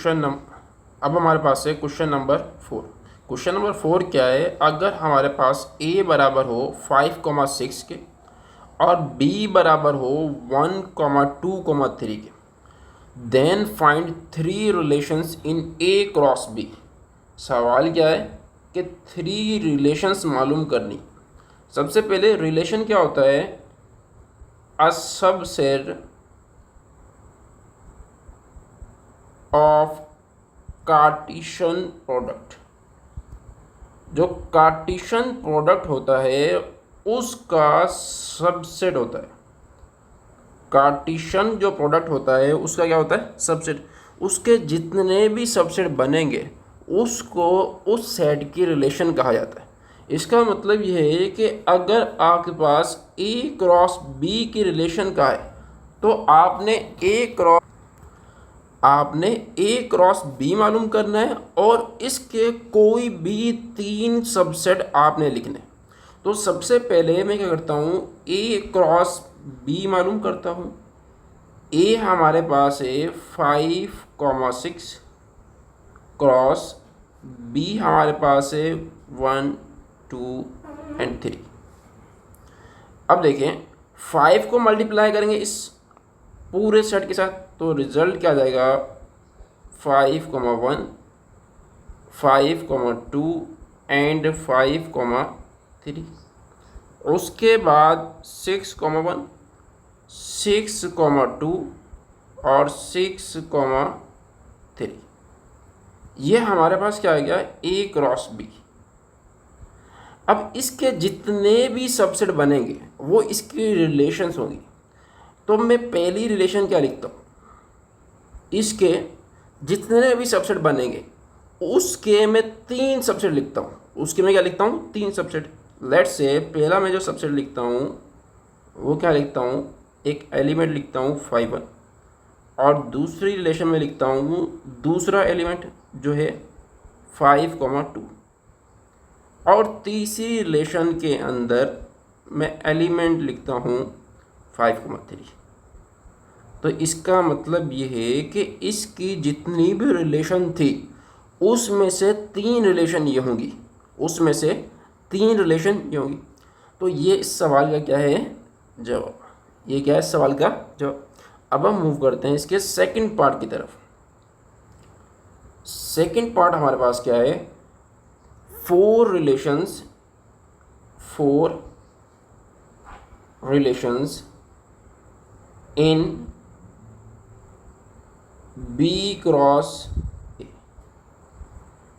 अब हमारे पास है क्वेश्चन नंबर 4। क्वेश्चन नंबर 4 क्या है, अगर हमारे पास a बराबर हो 5,6 के और b बराबर हो 1,2,3 के, then find 3 relations in a cross b। सवाल क्या है कि 3 रिलेशंस मालूम करनी। सबसे पहले रिलेशन क्या होता है, a subset of Cartesian product. जो कार्टेशियन प्रोडक्ट होता है उसका सबसेट होता है। कार्टेशियन जो प्रोडक्ट होता है उसका क्या होता है, सबसेट। उसके जितने भी सबसेट बनेंगे उसको उस सेट की रिलेशन कहा जाता है। इसका मतलब यह है कि अगर आपके पास ए क्रॉस बी की रिलेशन का है तो आपने ए क्रॉस बी मालूम करना है और इसके कोई भी 3 सबसेट आपने लिखने। तो सबसे पहले मैं क्या करता हूँ, ए क्रॉस बी मालूम करता हूँ। ए हमारे पास है 5,6 क्रॉस बी हमारे पास है 1, 2 एंड 3। अब देखें 5 को मल्टीप्लाई करेंगे इस पूरे सेट के साथ तो रिजल्ट क्या आ जाएगा, 5,1, 5,2 एंड 5,3। उसके बाद 6,1, 6,2 और 6,3। ये हमारे पास क्या आ गया, ए क्रॉस बी। अब इसके जितने भी सबसेट बनेंगे वो इसकी रिलेशंस होंगी। तो मैं पहली रिलेशन क्या लिखता हूँ, इसके जितने भी सबसेट बनेंगे उसके मैं 3 सबसेट लिखता हूँ। उसके मैं क्या लिखता हूँ, 3 सबसेट। लेट्स से पहला मैं जो सबसेट लिखता हूँ वो क्या लिखता हूँ, एक एलिमेंट लिखता हूँ 5,1 और दूसरी रिलेशन में लिखता हूँ दूसरा एलिमेंट जो है 5,2 और तीसरी रिलेशन के अंदर मैं एलिमेंट लिखता हूँ 5,3। तो इसका मतलब ये है कि इसकी जितनी भी रिलेशन थी उसमें से 3 रिलेशन ये होंगी, उसमें से 3 रिलेशन ये होंगी। तो ये इस सवाल का क्या है, जवाब। ये क्या है इस सवाल का जवाब। अब हम मूव करते हैं इसके सेकंड पार्ट की तरफ। सेकंड पार्ट हमारे पास क्या है, 4 relations in B cross A.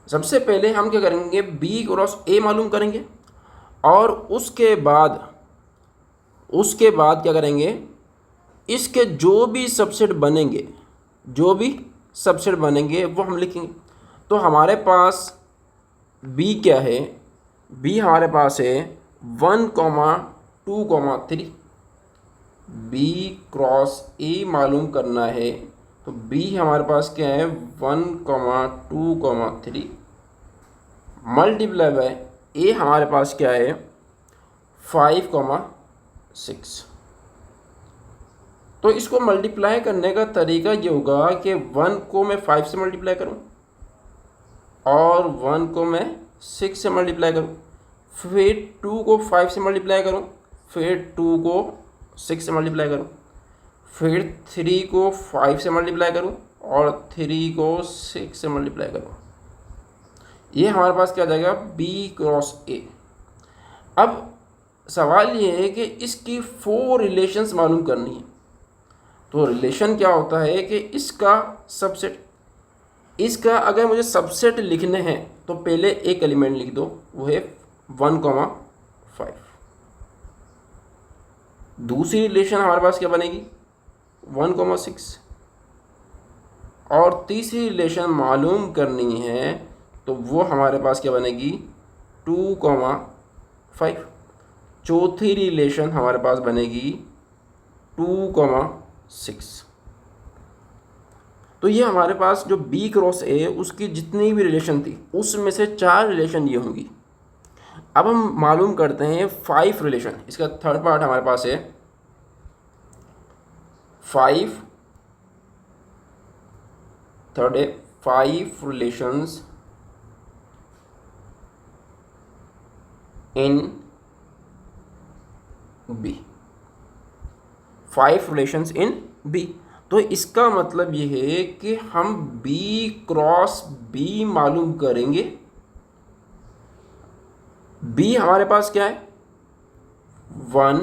सबसे पहले हम क्या करेंगे, बी क्रॉस ए मालूम करेंगे और उसके बाद क्या करेंगे, इसके जो भी सबसेट बनेंगे वो हम लिखेंगे। तो हमारे पास बी क्या है, बी हमारे पास है 1,2,3। बी क्रॉस ए मालूम करना है तो बी हमारे पास क्या है 1,2,3 मल्टीप्लाई बाय ए हमारे पास क्या है 5,6। तो इसको मल्टीप्लाई करने का तरीका ये होगा कि 1 को मैं 5 से मल्टीप्लाई करूं और 1 को मैं 6 से मल्टीप्लाई करूं, फिर 2 को 5 से मल्टीप्लाई करूं, फिर 2 को 6 से मल्टीप्लाई करूं, फिर 3 को 5 से मल्टीप्लाई करूं और 3 को 6 से मल्टीप्लाई करूं। ये हमारे पास क्या आ जाएगा, बी क्रॉस ए। अब सवाल ये है कि इसकी 4 रिलेशंस मालूम करनी है। तो रिलेशन क्या होता है कि इसका सबसेट, इसका अगर मुझे सबसेट लिखने हैं तो पहले एक एलिमेंट लिख दो, वो है 1,5। दूसरी रिलेशन हमारे पास क्या बनेगी 1,6 और तीसरी रिलेशन मालूम करनी है तो वो हमारे पास क्या बनेगी 2,5। चौथी रिलेशन हमारे पास बनेगी 2,6। तो ये हमारे पास जो बी क्रॉस ए उसकी जितनी भी रिलेशन थी उसमें से 4 रिलेशन ये होंगी। अब हम मालूम करते हैं 5 रिलेशन। इसका थर्ड पार्ट हमारे पास है 5, थर्ड है 5 relations in B, 5 relations in B. तो इसका मतलब ये है कि हम B क्रॉस B मालूम करेंगे। B हमारे पास क्या है, 1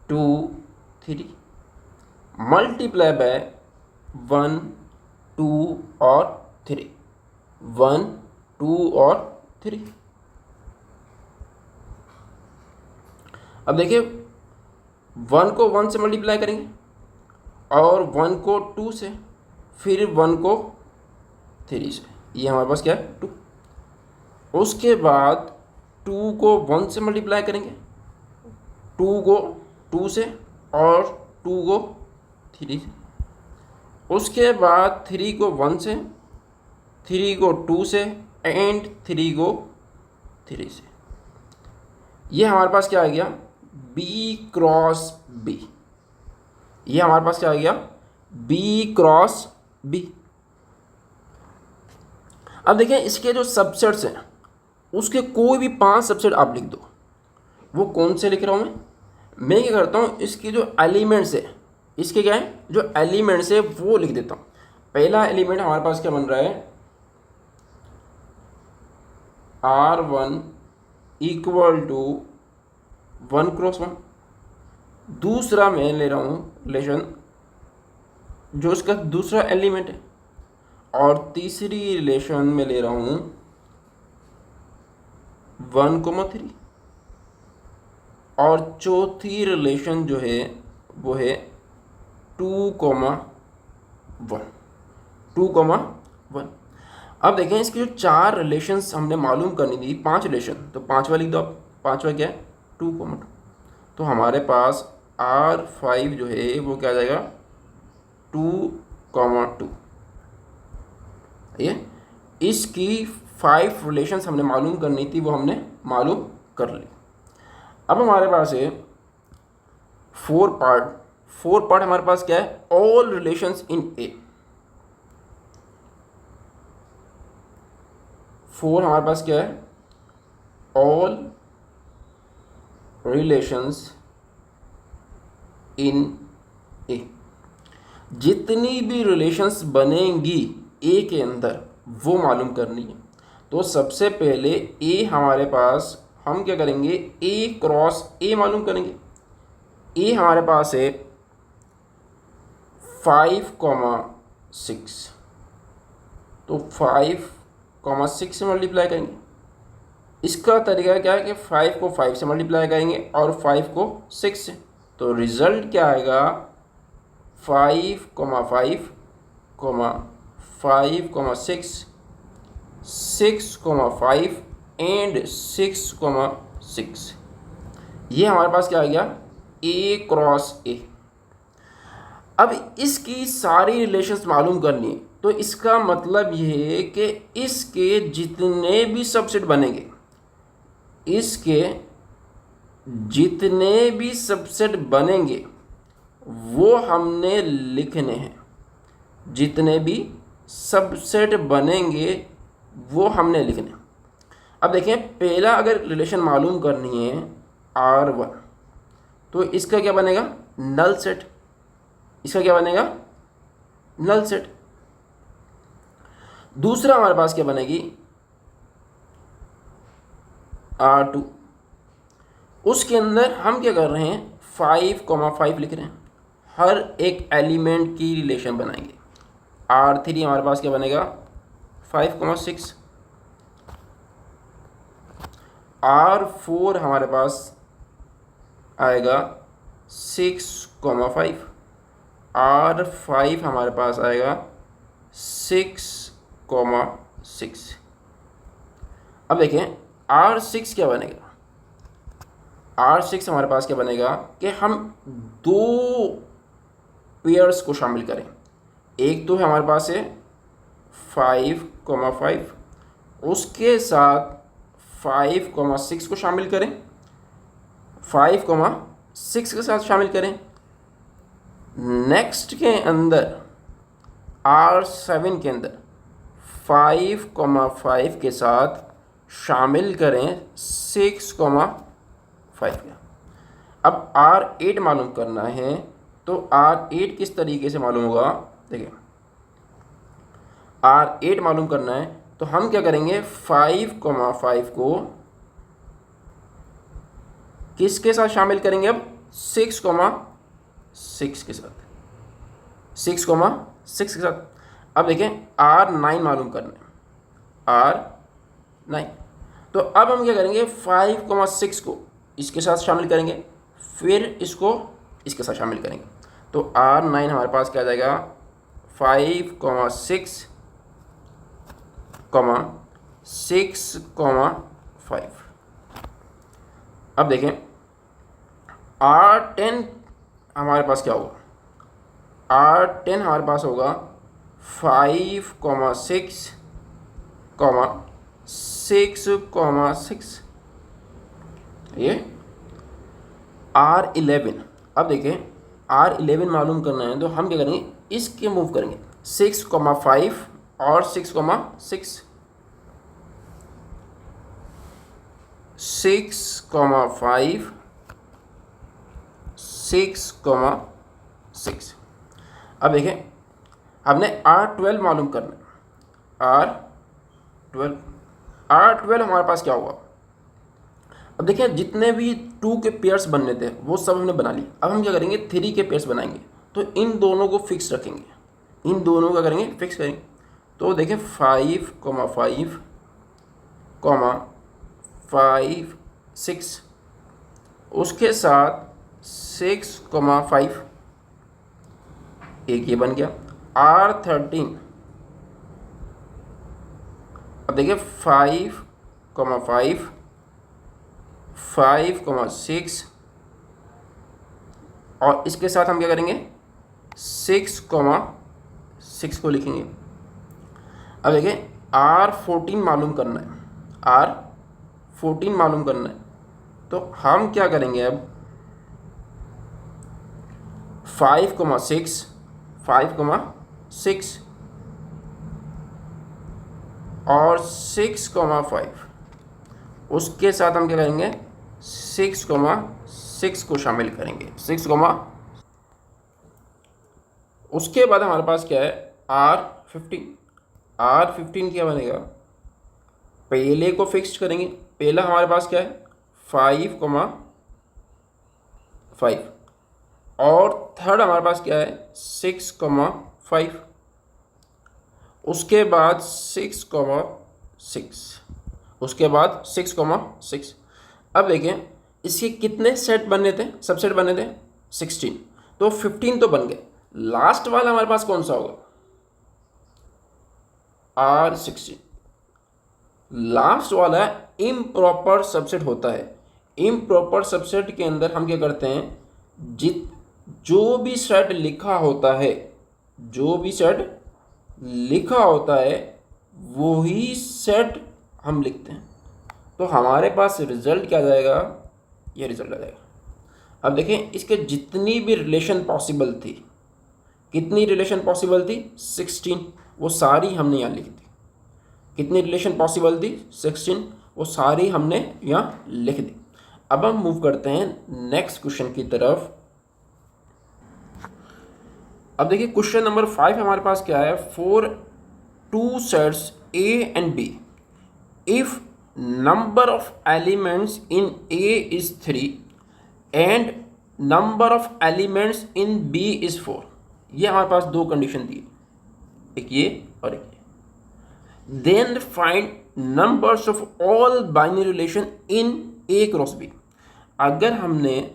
2 3 मल्टीप्लाई बाय 1 2 और 3, 1 2 और 3। अब देखिए 1 को 1 से मल्टीप्लाई करेंगे और 1 को 2 से, फिर 1 को 3 से, ये हमारे पास क्या है 2। उसके बाद 2 को 1 से मल्टीप्लाई करेंगे, 2 को 2 से और 2 को 3 से। उसके बाद 3 को 1 से, 3 को 2 से एंड 3 को 3 से। ये हमारे पास क्या आ गया, B क्रॉस B। ये हमारे पास क्या आ गया, B क्रॉस B। अब देखिए इसके जो सबसेट्स हैं उसके कोई भी 5 सबसेट आप लिख दो। वो कौन से लिख रहा हूँ मैं क्या करता हूँ, इसके जो एलिमेंट्स है, इसके क्या है जो एलिमेंट्स है वो लिख देता हूँ। पहला एलिमेंट हमारे पास क्या बन रहा है, R1 इक्वल टू 1 क्रॉस 1। दूसरा मैं ले रहा हूँ रिलेशन जो इसका दूसरा एलिमेंट है, और तीसरी रिलेशन में ले रहा हूँ 1,3, और चौथी रिलेशन जो है वो है 2,1। अब देखें इसकी जो 4 रिलेशंस हमने मालूम करनी थी, 5 रिलेशन, तो 5वां लिख दो आप। 5वां क्या है 2,2। तो हमारे पास R5 जो है वो क्या आ जाएगा 2,2। ये इसकी 5 रिलेशंस हमने मालूम करनी थी, वो हमने मालूम कर ली। अब हमारे पास है 4 पार्ट हमारे पास क्या है, ऑल रिलेशंस इन ए। 4 हमारे पास क्या है, ऑल रिलेशंस इन ए। जितनी भी रिलेशंस बनेंगी ए के अंदर वो मालूम करनी है। तो सबसे पहले ए हमारे पास हम क्या करेंगे, ए क्रॉस ए मालूम करेंगे। ए हमारे पास है 5,6, तो 5,6 से मल्टीप्लाई करेंगे। इसका तरीका क्या है कि 5 को 5 से मल्टीप्लाई करेंगे और 5 को 6 से, तो रिजल्ट क्या आएगा 5,5, 5,6, 6,5 एंड 6,6। ये हमारे पास क्या आ गया, ए क्रॉस ए। अब इसकी सारी रिलेशंस मालूम करनी है, तो इसका मतलब ये है कि इसके जितने भी सबसेट बनेंगे, इसके जितने भी सबसेट बनेंगे वो हमने लिखने हैं। जितने भी सबसेट बनेंगे वो हमने लिखने। अब देखें पहला अगर रिलेशन मालूम करनी है R1, तो इसका क्या बनेगा नल सेट। इसका क्या बनेगा नल सेट। दूसरा हमारे पास क्या बनेगी R2। उसके अंदर हम क्या कर रहे हैं 5,5 लिख रहे हैं। हर एक एलिमेंट की रिलेशन बनाएंगे। R3 हमारे पास क्या बनेगा 5,6। R4 हमारे पास आएगा 6,5। R5 हमारे पास आएगा 6,6। अब देखें R6 क्या बनेगा। R6 हमारे पास क्या बनेगा कि हम 2 पेयर्स को शामिल करें। एक तो है हमारे पास है 5,5, उसके साथ 5,6 को शामिल करें, 5,6 के साथ शामिल करें। नेक्स्ट के अंदर R7 के अंदर 5,5 के साथ शामिल करें 6,5 का। अब R8 मालूम करना है, तो R8 किस तरीके से मालूम होगा? देखिए, R8 मालूम करना है तो हम क्या करेंगे, 5,5 को किसके साथ शामिल करेंगे? अब 6,6 के साथ, 6,6 के साथ। अब देखें, R9 मालूम करना है, R9। तो अब हम क्या करेंगे, 5,6 को इसके साथ शामिल करेंगे, फिर इसको इसके साथ शामिल करेंगे। तो R9 हमारे पास क्या आ जाएगा, 5,6, 6,5। अब देखें, R10 हमारे पास क्या होगा? R10 हमारे पास होगा 5,6, 6,6। ये R11। अब देखें, R11 मालूम करना है तो हम क्या करेंगे, इसके मूव करेंगे 6,5 और 6,6, 6,5, 6,6। अब देखें, हमने R12 मालूम करना है, R12 हमारे पास क्या होगा? अब देखिए, जितने भी 2 के पेयर्स बनने थे वो सब हमने बना लिए। अब हम क्या करेंगे, 3 के पेयर्स बनाएंगे, तो इन दोनों को फिक्स रखेंगे, इन दोनों का करेंगे फिक्स करेंगे। तो देखें, 5,5, 5, 6, उसके साथ 6,5, एक ये बन गया। R13, अब देखिए 5,5, 5,6 और इसके साथ हम क्या करेंगे, 6,6 को लिखेंगे। अब देखिए, R14 मालूम करना है, R14 मालूम करना है, तो हम क्या करेंगे, अब 5,6, 5,6 और 6,5, उसके साथ हम क्या करेंगे, 6,6 को शामिल करेंगे, 6, उसके बाद हमारे पास क्या है, R15। R15 क्या बनेगा, पहले को फिक्स करेंगे। पहला हमारे पास क्या है, 5,5 और थर्ड हमारे पास क्या है, 6,5, उसके बाद 6,6, उसके बाद 6,6। अब देखें, इसके कितने सेट बनने थे, सबसेट बनने थे 16, तो 15 तो बन गए। लास्ट वाला हमारे पास कौन सा होगा, R16। लास्ट वाला इम्प्रॉपर सबसेट होता है। इम्प्रॉपर सबसेट के अंदर हम क्या करते हैं, जो भी सेट लिखा होता है, जो भी सेट लिखा होता है वही सेट हम लिखते हैं। तो हमारे पास रिजल्ट क्या आ जाएगा, ये रिजल्ट आ जाएगा। अब देखें, इसके जितनी भी रिलेशन पॉसिबल थी, कितनी रिलेशन पॉसिबल थी, 16, वो सारी हमने यहाँ लिख दी। कितनी रिलेशन पॉसिबल थी, 16, वो सारी हमने यहाँ लिख दी। अब हम मूव करते हैं नेक्स्ट क्वेश्चन की तरफ। अब देखिए, क्वेश्चन नंबर 5 हमारे पास क्या है, for 2 sets A and B, if number of elements in A is 3 and number of elements in B is 4, ये हमारे पास दो कंडीशन दी है, एक ये और एक ये। Then find numbers of all binary relation in A cross B। अगर हमने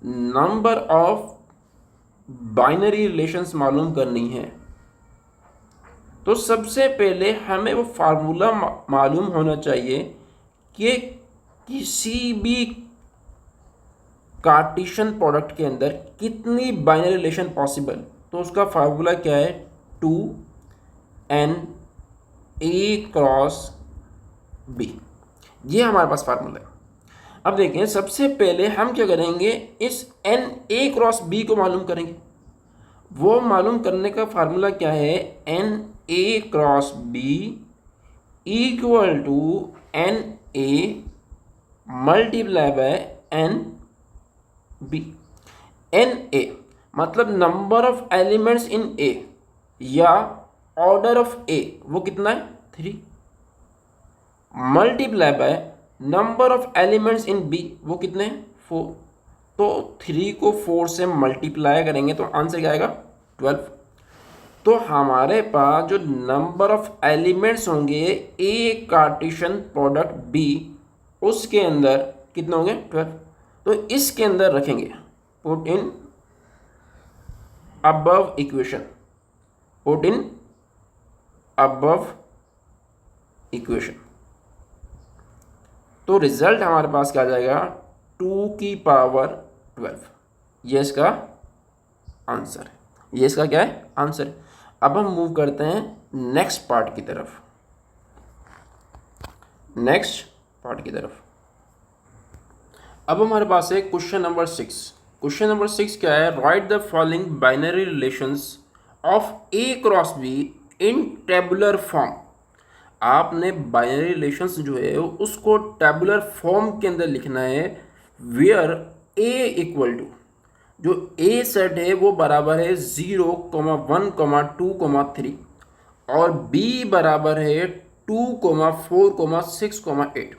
नंबर ऑफ बाइनरी रिलेशंस मालूम करनी है तो सबसे पहले हमें वो फार्मूला मालूम होना चाहिए कि किसी भी कार्टेशियन प्रोडक्ट के अंदर कितनी बाइनरी रिलेशन पॉसिबल। तो उसका फार्मूला क्या है, 2n A क्रॉस B, ये हमारे पास फार्मूला है। अब देखें, सबसे पहले हम क्या करेंगे, इस n A क्रॉस B को मालूम करेंगे। वो मालूम करने का फार्मूला क्या है, n A cross B equal to N A multiply by N B. N A मतलब number of elements in A या ऑर्डर ऑफ ए, वो कितना है 3, multiply by number of elements in B, वो कितने हैं 4। तो 3 को 4 से मल्टीप्लाई करेंगे तो आंसर क्या आएगा 12। तो हमारे पास जो नंबर ऑफ एलिमेंट्स होंगे ए कार्टेशियन प्रोडक्ट बी, उसके अंदर कितने होंगे 12। तो इसके अंदर रखेंगे, put in above equation, put in above equation. तो रिजल्ट हमारे पास क्या आ जाएगा 2 की पावर 12। ये इसका आंसर है, ये इसका क्या है आंसर है। अब हम मूव करते हैं नेक्स्ट पार्ट की तरफ, नेक्स्ट पार्ट की तरफ। अब हमारे पास है क्वेश्चन नंबर 6। क्वेश्चन नंबर 6 क्या है, right the following binary relations of A cross be in tabular form. आपने बाइनरी रिलेशंस जो है उसको टेबुलर फॉर्म के अंदर लिखना है, वेयर ए इक्वल टू, जो ए सेट है वो बराबर है 0, 1, 2, 3 और बी बराबर है 2, 4, 6, 8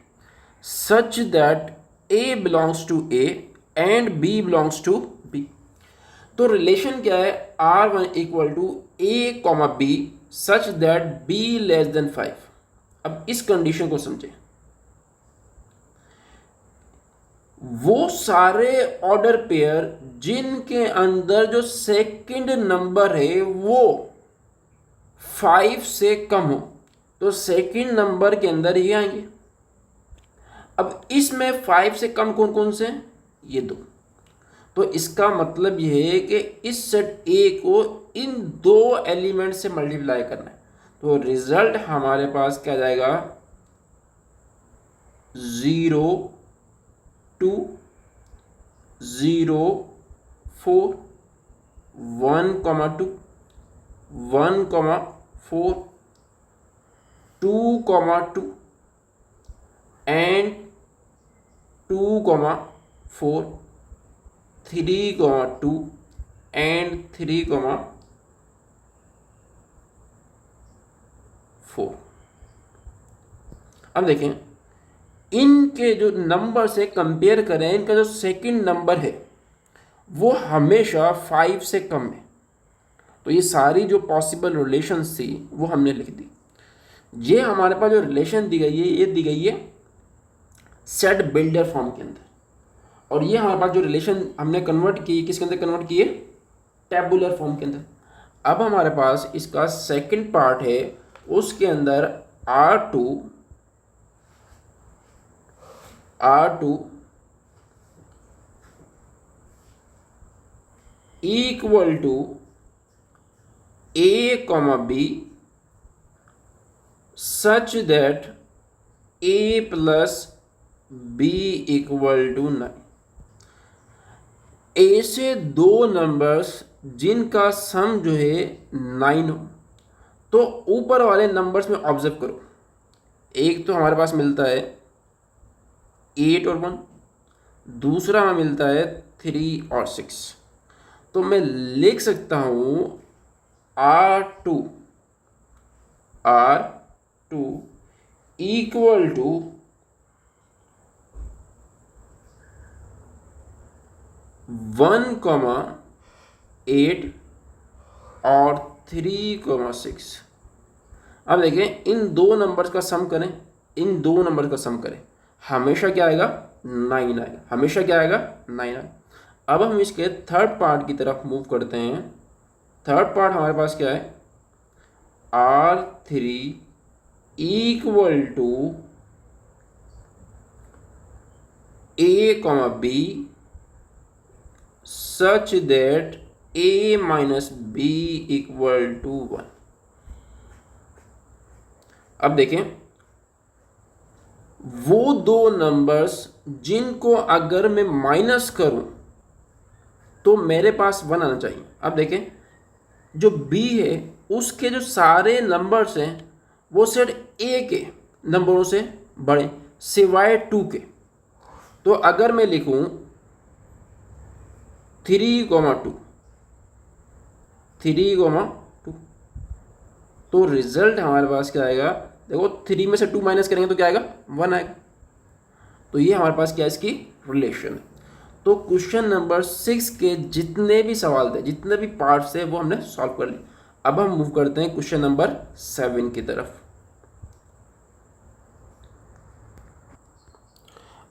such that A belongs to A and B belongs to B. तो रिलेशन क्या है, R1 equal to A B such that B less than 5। अब इस कंडीशन को समझें, वो सारे ऑर्डर पेयर जिनके अंदर जो सेकंड नंबर है वो 5 से कम हो, तो सेकंड नंबर के अंदर ये आएंगे। अब इसमें 5 से कम कौन कौन से हैं, ये 2। तो इसका मतलब ये है कि इस सेट ए को इन 2 एलिमेंट से मल्टीप्लाई करना है। तो रिजल्ट हमारे पास क्या जाएगा 0, 2, 0, 4, 1, 2, 1, 4, 2, 2 and 2, 4, 3, 2 and 3, 4। अब देखें इनके जो नंबर से कंपेयर करें, इनका जो सेकंड नंबर है वो हमेशा 5 से कम है। तो ये सारी जो पॉसिबल रिलेशंस थी वो हमने लिख दी। ये हमारे पास जो रिलेशन दी गई है ये दी गई है सेट बिल्डर फॉर्म के अंदर, और ये हमारे पास जो रिलेशन हमने कन्वर्ट की किसके अंदर कन्वर्ट किए, टेबुलर फॉर्म के अंदर। अब हमारे पास इसका सेकंड पार्ट है, उसके अंदर R2 equal to A B such that A plus B equal to 9। ए से 2 नंबर्स जिनका सम जो है 9 हो, तो ऊपर वाले नंबर्स में ऑब्जर्व करो। एक तो हमारे पास मिलता है 8 और 1, दूसरा हमें मिलता है 3 और 6। तो मैं लिख सकता हूँ R2 इक्वल टू 1, 8 और 3, 6। अब देखें इन 2 नंबर्स का सम करें, इन 2 नंबर का सम करें, हमेशा क्या आएगा 9 आएगा, हमेशा क्या आएगा 9 आएगा। अब हम इसके थर्ड पार्ट की तरफ मूव करते हैं। थर्ड पार्ट हमारे पास क्या है, R3 equal to A, B such that A minus B equal to 1। अब देखें वो 2 नंबर्स जिनको अगर मैं माइनस करूं तो मेरे पास 1 आना चाहिए। अब देखें जो B है उसके जो सारे नंबर्स हैं वो सेट ए के नंबरों से बड़े सिवाय 2 के। तो अगर मैं लिखूं 3,2 3,2 तो रिजल्ट हमारे पास क्या आएगा, देखो 3 में से 2 माइनस करेंगे तो क्या आएगा, 1 आएगा। तो ये हमारे पास क्या है, इसकी रिलेशन है। तो क्वेश्चन नंबर 6 के जितने भी सवाल थे, जितने भी पार्ट्स थे, वो हमने सॉल्व कर लिए। अब हम मूव करते हैं क्वेश्चन नंबर 7 की तरफ।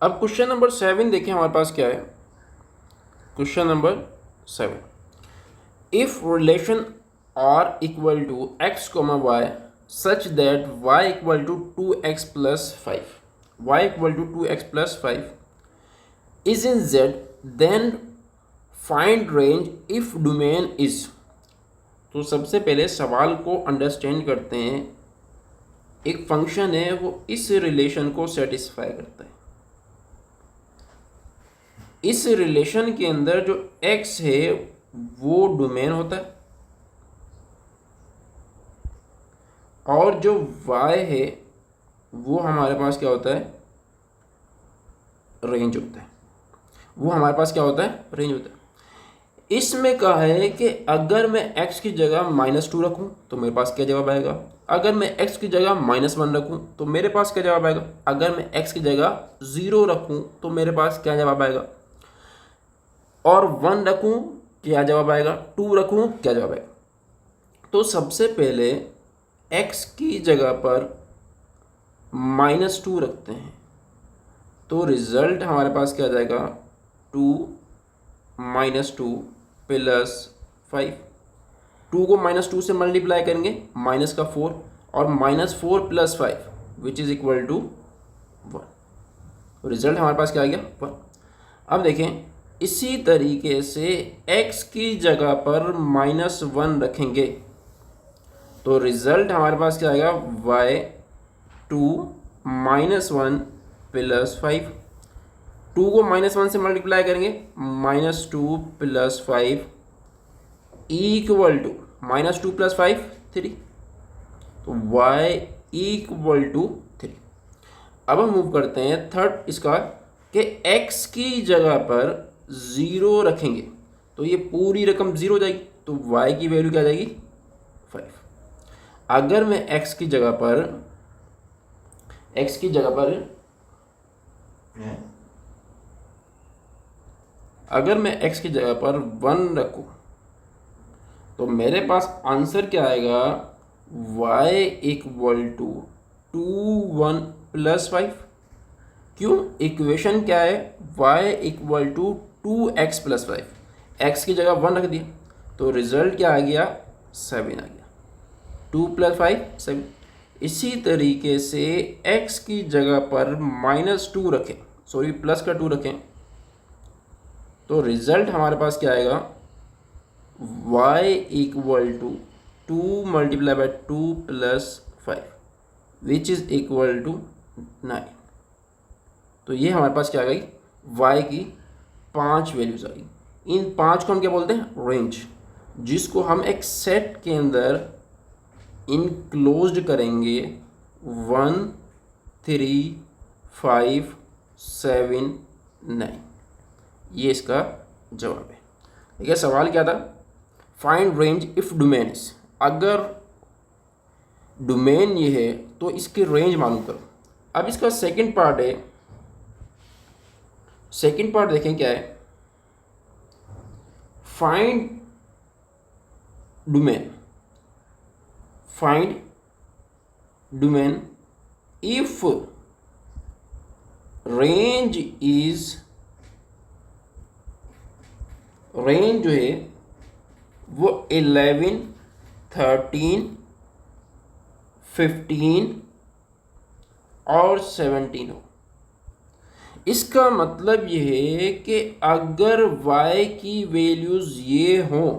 अब क्वेश्चन नंबर 7 देखें हमारे पास क्या है। Question number 7, if relation R equal to X comma Y such that Y equal to 2x plus 5, Y equal to 2x plus 5 is in Z, then find range if domain is। तो सबसे पहले सवाल को understand करते हैं। एक function है, वो इस रिलेशन को सेटिस्फाई करता है। इस रिलेशन के अंदर जो x है वो डोमेन होता है, और जो y है वो हमारे पास क्या होता है, रेंज होता है। वो हमारे पास क्या होता है, रेंज होता है। इसमें कहा है कि अगर मैं x की जगह -2 रखूं तो मेरे पास क्या जवाब आएगा, अगर मैं x की जगह -1 रखूं तो मेरे पास क्या जवाब आएगा, अगर मैं x की जगह 0 रखूं तो मेरे पास क्या जवाब आएगा, और 1 रखूं क्या जवाब आएगा, 2 रखूं क्या जवाब आएगा। तो सबसे पहले x की जगह पर -2 रखते हैं, तो रिजल्ट हमारे पास क्या आ जाएगा, 2 -2 प्लस 5। 2 को -2 से मल्टीप्लाई करेंगे, माइनस का 4, और -4 plus 5 which is equal to 1। Result हमारे पास क्या आ गया, 1। अब देखें, इसी तरीके से x की जगह पर -1 रखेंगे तो रिजल्ट हमारे पास क्या आएगा, y2 -1 प्लस 5। 2 को -1 से मल्टीप्लाई करेंगे, -2 प्लस 5 इक्वल टू -2 प्लस 5 3, तो y इक्वल टू 3। अब हम मूव करते हैं थर्ड इसका, कि x की जगह पर 0 रखेंगे तो ये पूरी रकम 0 हो जाएगी, तो y की वैल्यू क्या आ जाएगी, 5। अगर मैं x की जगह पर 1 रखूं तो मेरे पास आंसर क्या आएगा, y इक्वल टू 1 प्लस 5। क्यों, इक्वेशन क्या है, y equal to 2x plus 5। x की जगह 1 रख दिया तो रिजल्ट क्या आ गया, 7 आ गया। 2 प्लस 5 7। इसी तरीके से x की जगह पर -2 रखें, सॉरी प्लस का 2 रखें, तो रिजल्ट हमारे पास क्या आएगा, y equal to 2 multiply by 2 plus 5 which is equal to 9। तो ये हमारे पास क्या आ गई, y की 5 वैल्यूज आ गई। इन 5 को हम क्या बोलते हैं, रेंज, जिसको हम एक सेट के अंदर इनक्लोज्ड करेंगे 1 3 5 7 9। ये इसका जवाब है। ठीक है, सवाल क्या था, find range if domain is. अगर डोमेन ये है तो इसकी रेंज मालूम करो। अब इसका सेकंड पार्ट है, सेकंड पार्ट देखें क्या है, find domain, find domain if range is, range जो है वो 11 13 15 और 17 हो। इसका मतलब ये है कि अगर y की वैल्यूज ये हों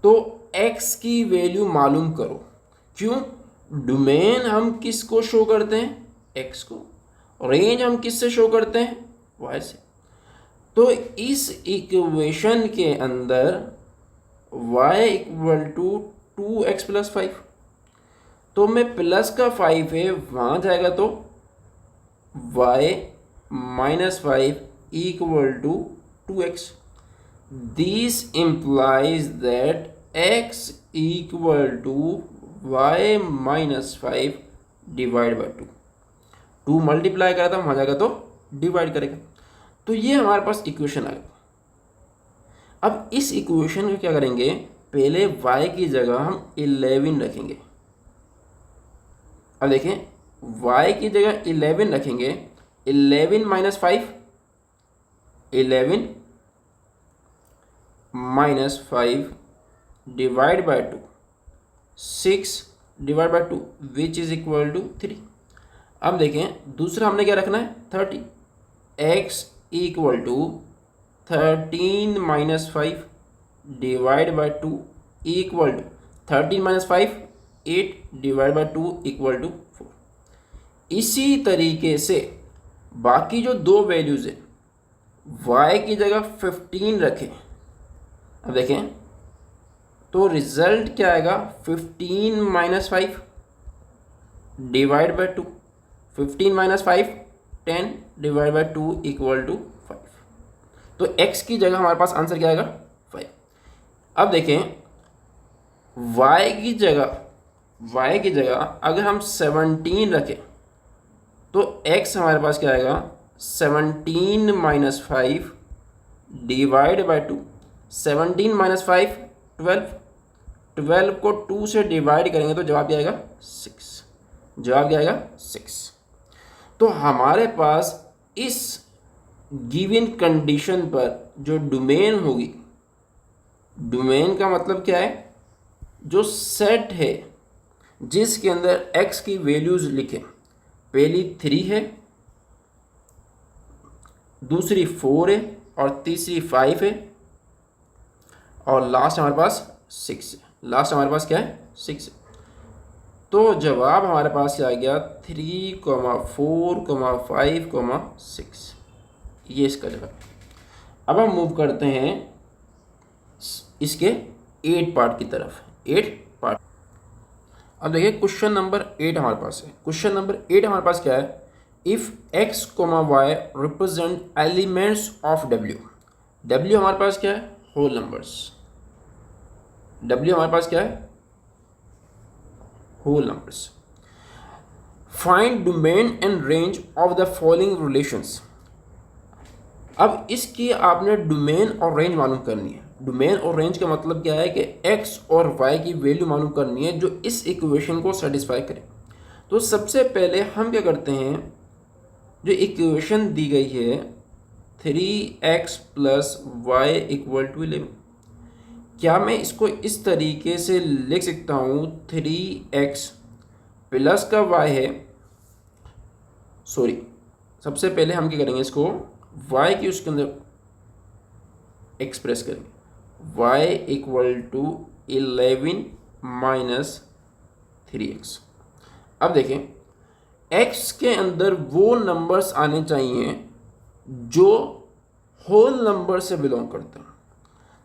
तो x की वैल्यू मालूम करो। क्यों, डोमेन हम किसको शो करते हैं, x को, रेंज हम किससे शो करते हैं, y से। तो इस इक्वेशन के अंदर y equal to 2x plus 5। तो मैं प्लस का 5 है वहाँ जाएगा तो y minus 5 equal to 2x। This implies that x equal to y minus 5 divide by 2। 2 multiply करा था वहाँ जाएगा तो डिवाइड करेगा। तो ये हमारे पास इक्वेशन आ गया। अब इस इक्वेशन को क्या करेंगे, पहले y की जगह हम 11 रखेंगे। अब देखें y की जगह 11 रखेंगे, 11 minus 5, 11 minus 5 divide by 2, 6 divide by 2 which is equal to 3। अब देखें दूसरा हमने क्या रखना है 30, x equal to 13 minus 5 divide by 2 equal to 13 minus 5 8 divide by 2 equal to 4। इसी तरीके से बाकी जो दो वैल्यूज़ हैं y की जगह 15 रखें। अब देखें तो रिजल्ट क्या आएगा 15 minus 5 divide by 2, 15 minus 5 10 divide by 2 equal to 5। तो x की जगह हमारे पास आंसर क्या आएगा 5। अब देखें y की जगह अगर हम 17 रखें तो x हमारे पास क्या आएगा 17 माइनस 5 डिवाइड बाई 2, 17 माइनस 5 12, 12 को 2 से डिवाइड करेंगे तो जवाब क्या आएगा 6। जवाब क्या आएगा 6। तो हमारे पास इस गिवन कंडीशन पर जो डोमेन होगी, डोमेन का मतलब क्या है, जो सेट है जिसके अंदर x की वैल्यूज़ लिखें, पहली 3 है, दूसरी 4 है और तीसरी 5 है और लास्ट हमारे पास 6 है। लास्ट हमारे पास क्या है 6 है। तो जवाब हमारे पास क्या आ गया 3, 4, 5, 6। ये इसका जवाब है। अब हम मूव करते हैं इसके 8 पार्ट की तरफ। 8 पार्ट। अब देखिए क्वेश्चन नंबर 8 हमारे पास है। क्वेश्चन नंबर 8 हमारे पास क्या है, if x, y represent elements of w। w हमारे पास क्या है होल नंबर्स। w हमारे पास क्या है whole numbers. Find domain and range of the following relations. अब इसकी आपने डोमेन और रेंज मालूम करनी है। डोमेन और रेंज का मतलब क्या है कि x और y की वैल्यू मालूम करनी है जो इस इक्वेशन को सेटिस्फाई करे। तो सबसे पहले हम क्या करते हैं, जो इक्वेशन दी गई है 3x plus Y equal to 11, क्या मैं इसको इस तरीके से लिख सकता हूँ 3x प्लस का y है, सॉरी सबसे पहले हम क्या करेंगे, इसको y की उसके अंदर एक्सप्रेस करेंगे, y equal to 11 minus 3x। अब देखें x के अंदर वो नंबर्स आने चाहिए जो होल नंबर से बिलोंग करते हैं।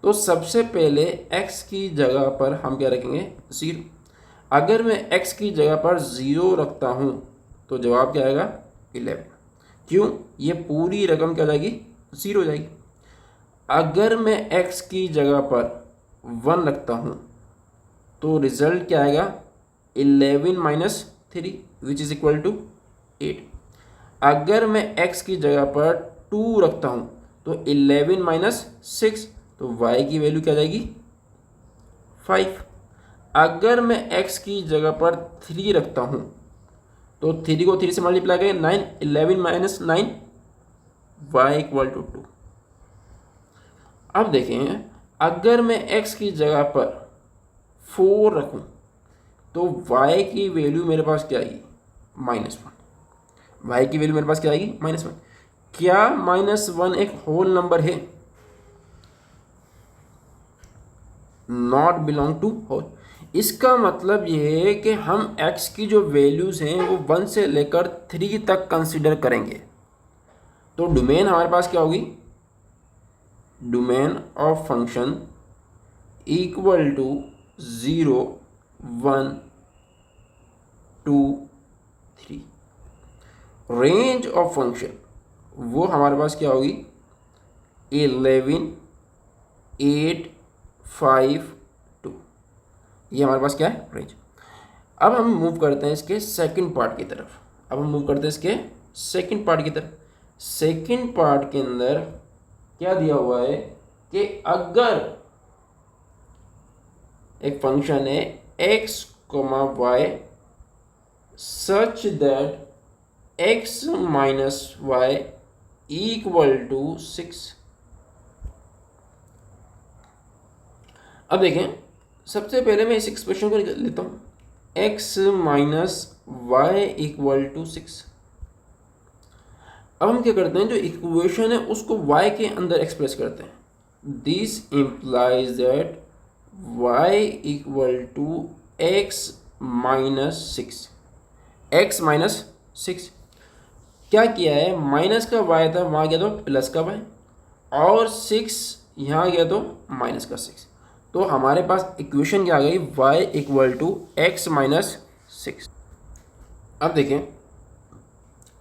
तो सबसे पहले x की जगह पर हम क्या रखेंगे 0। अगर मैं x की जगह पर 0 रखता हूँ तो जवाब क्या आएगा 11। क्यों, ये पूरी रकम क्या जाएगी 0 हो जाएगी। अगर मैं x की जगह पर 1 रखता हूँ तो रिजल्ट क्या आएगा 11 minus 3 which is equal to 8। अगर मैं x की जगह पर 2 रखता हूँ तो 11 माइनस 6, तो y की वैल्यू क्या जाएगी 5। अगर मैं x की जगह पर 3 रखता हूँ तो 3 को 3 से मल्टीप्लाई करें 9, 11 माइनस 9 y इक्वल टू 2। अब देखें अगर मैं x की जगह पर 4 रखूं तो y की वैल्यू मेरे पास क्या आएगी -1। y की वैल्यू मेरे पास क्या आएगी -1। क्या -1 एक होल नंबर है? Not belong to whole. इसका मतलब ये है कि हम x की जो वैल्यूज़ हैं वो 1 से लेकर 3 तक कंसिडर करेंगे। तो डोमेन हमारे पास क्या होगी, domain of function equal to 0 1 2 3। Range of function वो हमारे पास क्या होगी 11 8 5 2। ये हमारे पास क्या है रेंज। अब हम मूव करते हैं इसके सेकंड पार्ट की तरफ। सेकंड पार्ट के अंदर क्या दिया हुआ है कि अगर एक फंक्शन है x, y such that x minus y equal to 6। अब देखें, सबसे पहले मैं इस एक्सप्रेशन को निकाल लेता हूँ, x minus y equal to 6। अब हम क्या करते हैं, जो इक्वेशन है उसको y के अंदर एक्सप्रेस करते हैं। This implies that y equal to x minus 6। क्या किया है, माइनस का y था वहाँ गया तो प्लस का y, और 6 यहाँ गया तो माइनस का 6। तो हमारे पास इक्वेशन क्या आ गई, y equal to x minus 6। अब देखें,